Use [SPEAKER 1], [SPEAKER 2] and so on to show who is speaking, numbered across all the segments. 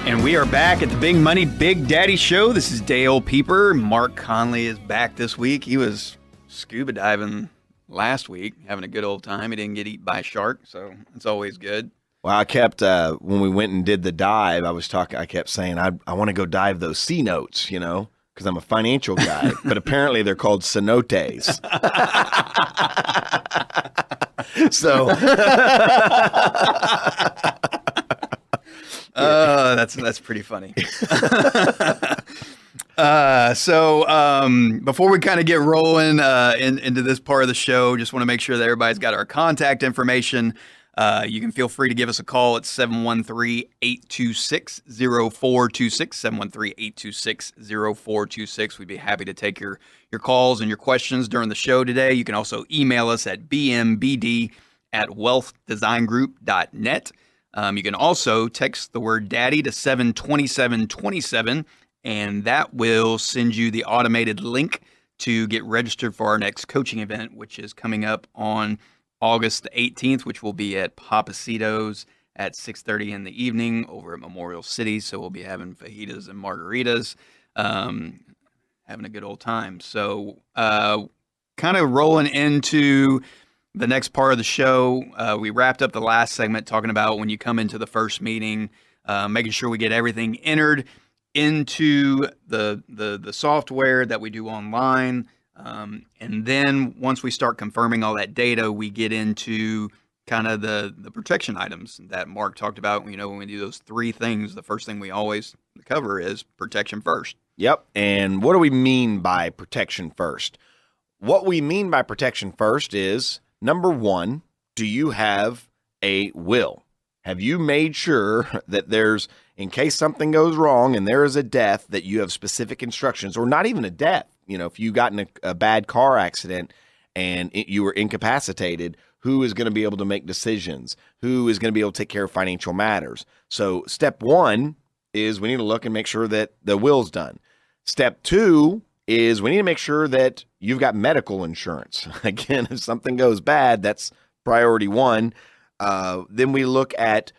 [SPEAKER 1] And we are back at the Big Money Big Daddy Show. This is Dale Pieper. Mark Conley is back this week. He was scuba diving last week, having a good old time. He didn't get eaten by a shark, so it's always good.
[SPEAKER 2] Well, I kept, when we went and did the dive, I kept saying, I want to go dive those C notes, because I'm a financial guy. But apparently they're called cenotes. So...
[SPEAKER 1] That's pretty funny. Before we kind of get rolling into this part of the show, just want to make sure that everybody's got our contact information. You can feel free to give us a call at 713-826-0426, 713-826-0426. We'd be happy to take your calls and your questions during the show today. You can also email us at bmbd@wealthdesigngroup.net. You can also text the word daddy to 72727, and that will send you the automated link to get registered for our next coaching event, which is coming up on August the 18th, which will be at Papacito's at 6:30 in the evening over at Memorial City. So we'll be having fajitas and margaritas, having a good old time. So kind of rolling into the next part of the show, we wrapped up the last segment talking about when you come into the first meeting, making sure we get everything entered into the software that we do online. And then once we start confirming all that data, we get into kind of the protection items that Mark talked about. When we do those three things, the first thing we always cover is protection first.
[SPEAKER 2] Yep. And what do we mean by protection first? What we mean by protection first is, number one, do you have a will? Have you made sure that there's, in case something goes wrong and there is a death, that you have specific instructions, or not even a death? If you got in a bad car accident and you were incapacitated, who is going to be able to make decisions? Who is going to be able to take care of financial matters? So step one is we need to look and make sure that the will's done. Step two is we need to make sure that you've got medical insurance. Again, if something goes bad, that's priority one. Then we look at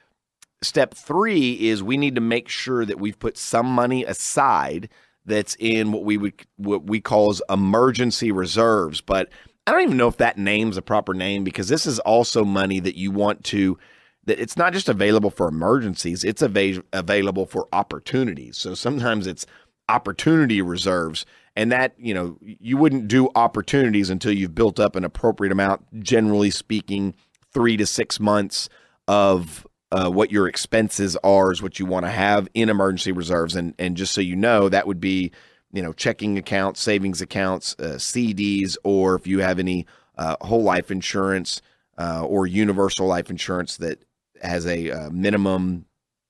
[SPEAKER 2] step three is we need to make sure that we've put some money aside that's in what we call as emergency reserves. But I don't even know if that name's a proper name, because this is also money that you want to, that it's not just available for emergencies, it's available for opportunities. So sometimes it's opportunity reserves, and that, you wouldn't do opportunities until you've built up an appropriate amount, generally speaking, 3 to 6 months of what your expenses are is what you want to have in emergency reserves. And just so you know, that would be, checking accounts, savings accounts, CDs, or if you have any whole life insurance or universal life insurance that has a minimum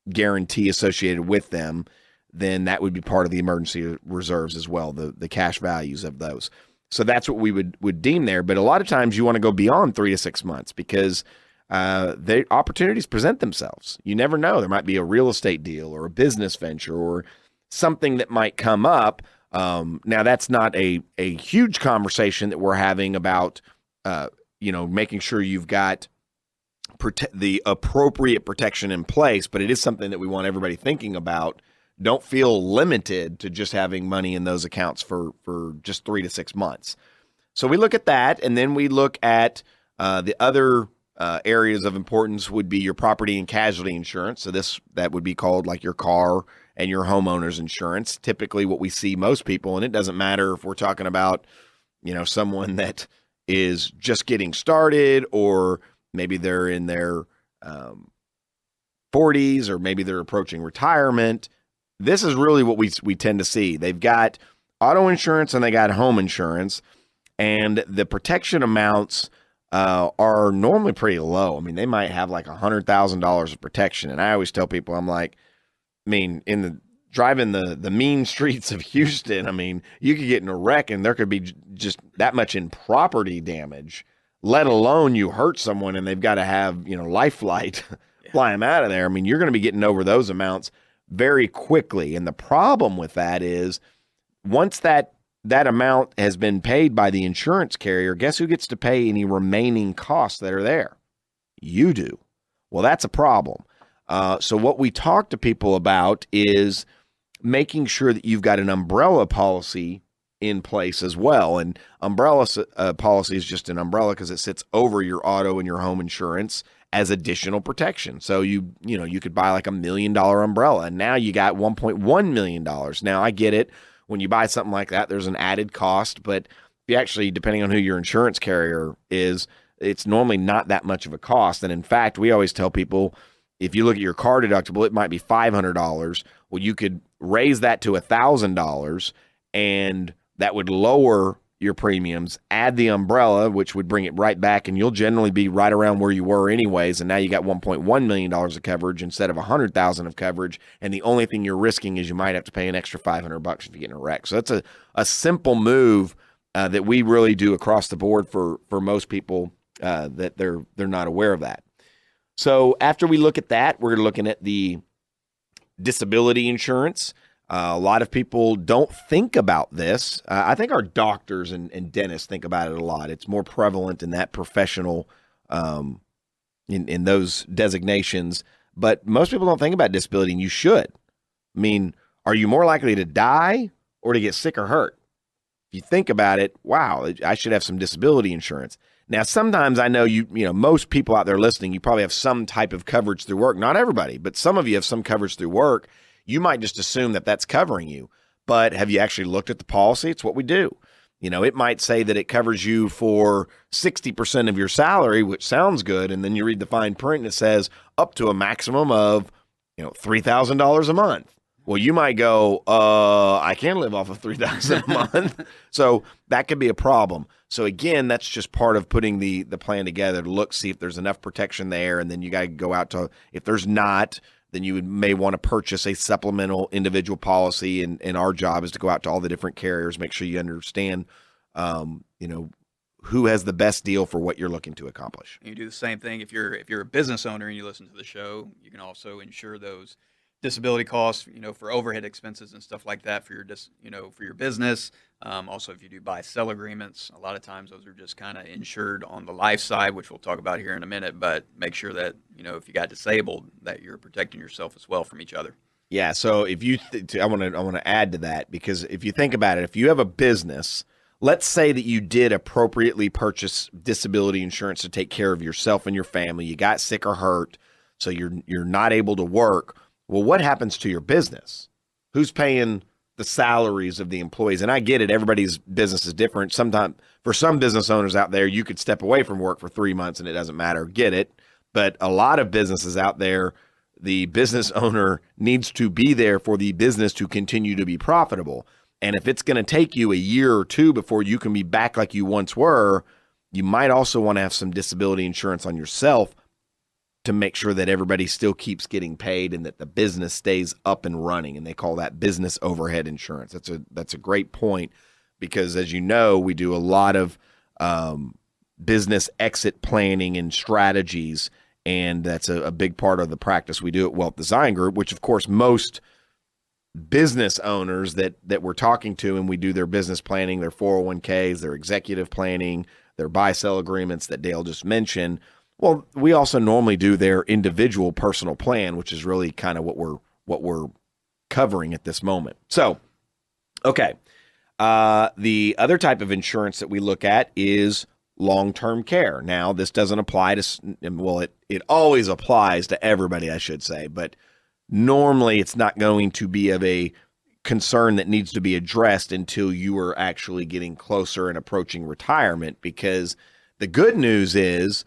[SPEAKER 2] guarantee associated with them, then that would be part of the emergency reserves as well, the cash values of those. So that's what we would deem there. But a lot of times you want to go beyond 3 to 6 months, because the opportunities present themselves. You never know. There might be a real estate deal or a business venture or something that might come up. Now, that's not a huge conversation that we're having about, making sure you've got the appropriate protection in place, but it is something that we want everybody thinking about. Don't feel limited to just having money in those accounts for just 3 to 6 months. So we look at that, and then we look at the other areas of importance would be your property and casualty insurance. So that would be called like your car and your homeowner's insurance. Typically what we see most people, and it doesn't matter if we're talking about, someone that is just getting started, or maybe they're in their 40s, or maybe they're approaching retirement. This is really what we tend to see. They've got auto insurance and they got home insurance, and the protection amounts are normally pretty low. I mean, they might have like $100,000 of protection. And I always tell people, I'm like, driving the mean streets of Houston, you could get in a wreck and there could be just that much in property damage, let alone you hurt someone and they've got to have, life flight fly them out of there. You're going to be getting over those amounts very quickly. And the problem with that is once that that amount has been paid by the insurance carrier, guess who gets to pay any remaining costs that are there? You do. Well, that's a problem. So what we talk to people about is making sure that you've got an umbrella policy in place as well. And umbrella policy is just an umbrella because it sits over your auto and your home insurance as additional protection. So you could buy like $1 million umbrella, and now you got $1.1 million. Now I get it. When you buy something like that, there's an added cost, but if you actually, depending on who your insurance carrier is, it's normally not that much of a cost. And in fact, we always tell people, if you look at your car deductible, it might be $500. Well, you could raise that to $1,000, and that would lower your premiums, add the umbrella, which would bring it right back, and you'll generally be right around where you were anyways. And now you got $1.1 million of coverage instead of $100,000 of coverage. And the only thing you're risking is you might have to pay an extra $500 if you get in a wreck. So that's a simple move that we really do across the board for most people that they're not aware of that. So after we look at that, we're looking at the disability insurance. A lot of people don't think about this. I think our doctors and dentists think about it a lot. It's more prevalent in that professional, in those designations. But most people don't think about disability, and you should. I mean, are you more likely to die or to get sick or hurt? If you think about it, wow, I should have some disability insurance. Now, sometimes I know most people out there listening, you probably have some type of coverage through work. Not everybody, but some of you have some coverage through work. You might just assume that that's covering you, but have you actually looked at the policy? It's what we do. It might say that it covers you for 60% of your salary, which sounds good. And then you read the fine print and it says up to a maximum of, $3,000 a month. Well, you might go, I can live off of $3,000 a month. So that could be a problem. So again, that's just part of putting the plan together to look, see if there's enough protection there. And then you got to go out to, if there's not, then you may want to purchase a supplemental individual policy. And our job is to go out to all the different carriers, make sure you understand, who has the best deal for what you're looking to accomplish.
[SPEAKER 1] You do the same thing if you're a business owner and you listen to the show. You can also insure those disability costs, for overhead expenses and stuff like that for your business. Also, if you do buy-sell agreements, a lot of times those are just kind of insured on the life side, which we'll talk about here in a minute. But make sure that if you got disabled, that you're protecting yourself as well from each other.
[SPEAKER 2] Yeah. So if you, I want to add to that, because if you think about it, if you have a business, let's say that you did appropriately purchase disability insurance to take care of yourself and your family. You got sick or hurt, so you're not able to work. Well, what happens to your business? Who's paying the salaries of the employees? And I get it. Everybody's business is different. Sometimes for some business owners out there, you could step away from work for 3 months and it doesn't matter. Get it. But a lot of businesses out there, the business owner needs to be there for the business to continue to be profitable. And if it's going to take you a year or two before you can be back like you once were, you might also want to have some disability insurance on yourself to make sure that everybody still keeps getting paid and that the business stays up and running. And they call that business overhead insurance. That's a great point, because as you know, we do a lot of business exit planning and strategies, and that's a big part of the practice we do at Wealth Design Group, which of course most business owners that we're talking to, and we do their business planning, their 401ks, their executive planning, their buy-sell agreements that Dale just mentioned. Well, we also normally do their individual personal plan, which is really kind of what we're covering at this moment. So, okay. The other type of insurance that we look at is long-term care. Now, this doesn't apply to, well, it always applies to everybody, I should say, but normally it's not going to be of a concern that needs to be addressed until you are actually getting closer and approaching retirement, because the good news is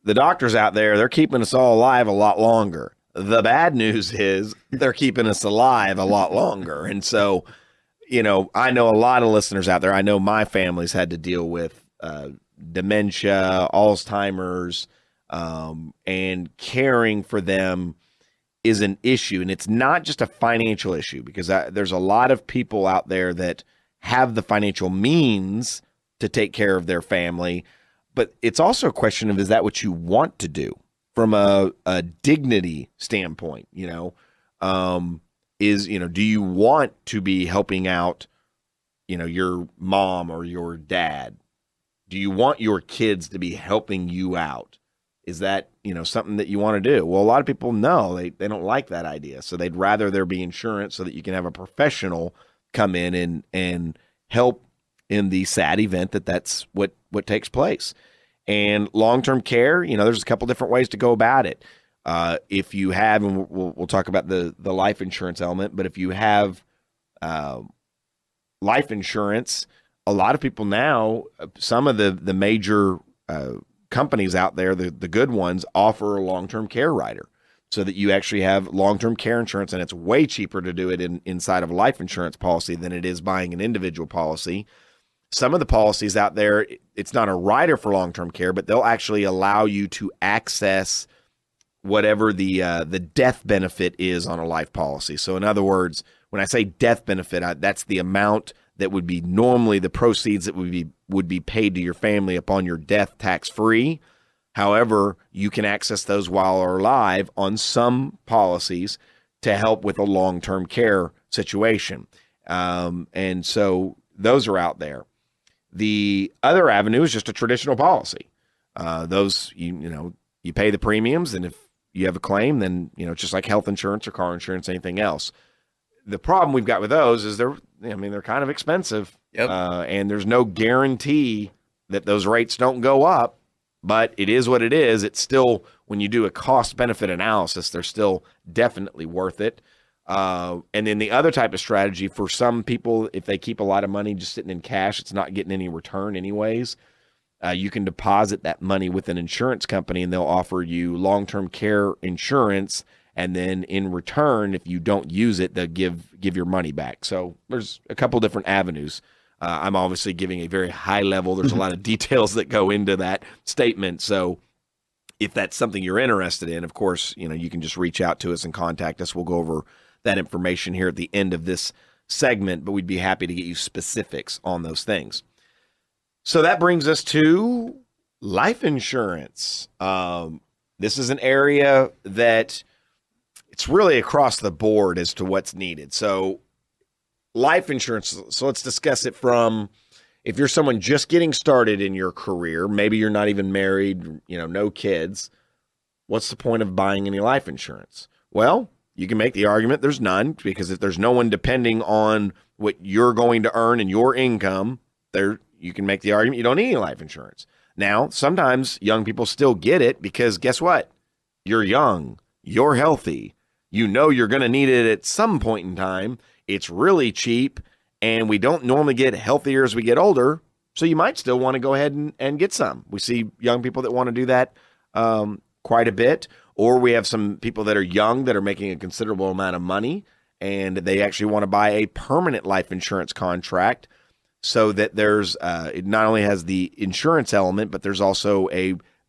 [SPEAKER 2] the doctors out there, they're keeping us all alive a lot longer. The bad news is they're keeping us alive a lot longer. And so, I know a lot of listeners out there. I know my family's had to deal with dementia, Alzheimer's, and caring for them is an issue. And it's not just a financial issue, because there's a lot of people out there that have the financial means to take care of their family. But it's also a question of, is that what you want to do from a dignity standpoint? Do you want to be helping out, your mom or your dad? Do you want your kids to be helping you out? Is that, something that you want to do? Well, a lot of people, no, they don't like that idea. So they'd rather there be insurance so that you can have a professional come in and help in the sad event that's what takes place. And long-term care, there's a couple different ways to go about it. If you have, and we'll talk about the life insurance element, but if you have life insurance, a lot of people now, some of the major companies out there, the good ones, offer a long-term care rider so that you actually have long-term care insurance, and it's way cheaper to do it inside of a life insurance policy than it is buying an individual policy. Some of the policies out there, it's not a rider for long-term care, but they'll actually allow you to access whatever the death benefit is on a life policy. So in other words, when I say death benefit, that's the amount that would be normally the proceeds that would be paid to your family upon your death, tax-free. However, you can access those while are alive on some policies to help with a long-term care situation. And so those are out there. The other avenue is just a traditional policy. Those, you pay the premiums, and if you have a claim, then, it's just like health insurance or car insurance, anything else. The problem we've got with those is they're kind of expensive.
[SPEAKER 1] Yep.
[SPEAKER 2] And there's no guarantee that those rates don't go up, but it is what it is. It's still, when you do a cost benefit analysis, they're still definitely worth it. And then the other type of strategy for some people, if they keep a lot of money just sitting in cash, it's not getting any return anyways. You can deposit that money with an insurance company, and they'll offer you long-term care insurance. And then in return, if you don't use it, they'll give your money back. So there's a couple different avenues. I'm obviously giving a very high level. There's a lot of details that go into that statement. So if that's something you're interested in, of course, you can just reach out to us and contact us. We'll go over that information here at the end of this segment, but we'd be happy to get you specifics on those things. So that brings us to life insurance. This is an area that it's really across the board as to what's needed. So life insurance, so let's discuss it from, if you're someone just getting started in your career, maybe you're not even married, no kids, what's the point of buying any life insurance? Well, you can make the argument there's none, because if there's no one depending on what you're going to earn and your income, you can make the argument you don't need any life insurance. Now, sometimes young people still get it because guess what? You're young, you're healthy, you're going to need it at some point in time. It's really cheap, and we don't normally get healthier as we get older, so you might still want to go ahead and get some. We see young people that want to do that quite a bit, or we have some people that are young that are making a considerable amount of money, and they actually want to buy a permanent life insurance contract so that there's it not only has the insurance element, but there's also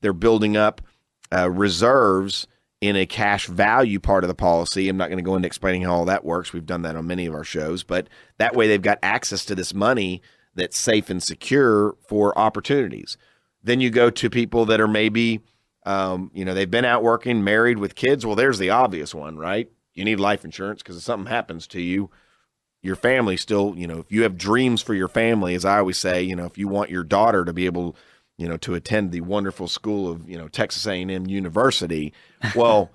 [SPEAKER 2] they're building up reserves in a cash value part of the policy. I'm not going to go into explaining how all that works. We've done that on many of our shows, but that way they've got access to this money that's safe and secure for opportunities. Then you go to people that are maybe, they've been out working, married with kids. Well, there's the obvious one, right? You need life insurance because if something happens to you, your family still, if you have dreams for your family, as I always say, if you want your daughter to be able, to attend the wonderful school of, Texas A&M University, well,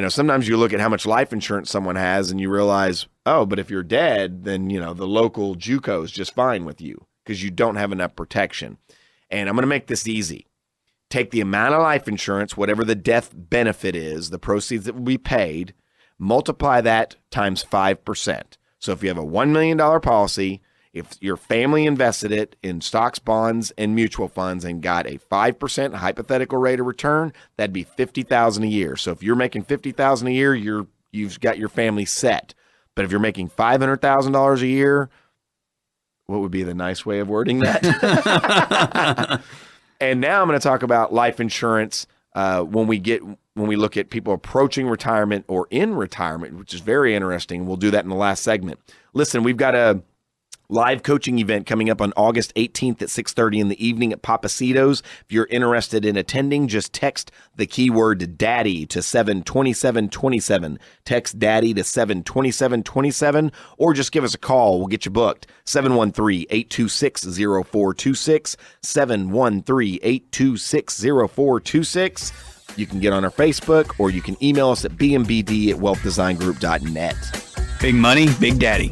[SPEAKER 2] sometimes you look at how much life insurance someone has and you realize, oh, but if you're dead, then, the local JUCO is just fine with you because you don't have enough protection. And I'm going to make this easy. Take the amount of life insurance, whatever the death benefit is, the proceeds that will be paid, multiply that times 5%. So if you have a $1 million policy, if your family invested it in stocks, bonds, and mutual funds and got a 5% hypothetical rate of return, that'd be $50,000 a year. So if you're making $50,000 a year, you've got your family set. But if you're making $500,000 a year, what would be the nice way of wording that? And now I'm going to talk about life insurance when we look at people approaching retirement or in retirement, which is very interesting. We'll do that in the last segment. Listen, we've got a Live coaching event coming up on August 18th at 6:30 in the evening at Papacito's. If you're interested in attending, just text the keyword daddy to 72727. Text daddy to 72727 or just give us a call. We'll get you booked. 713-826-0426. 713-826-0426. You can get on our Facebook or you can email us at bmbd@wealthdesignggroup.net.
[SPEAKER 1] Big money, big daddy.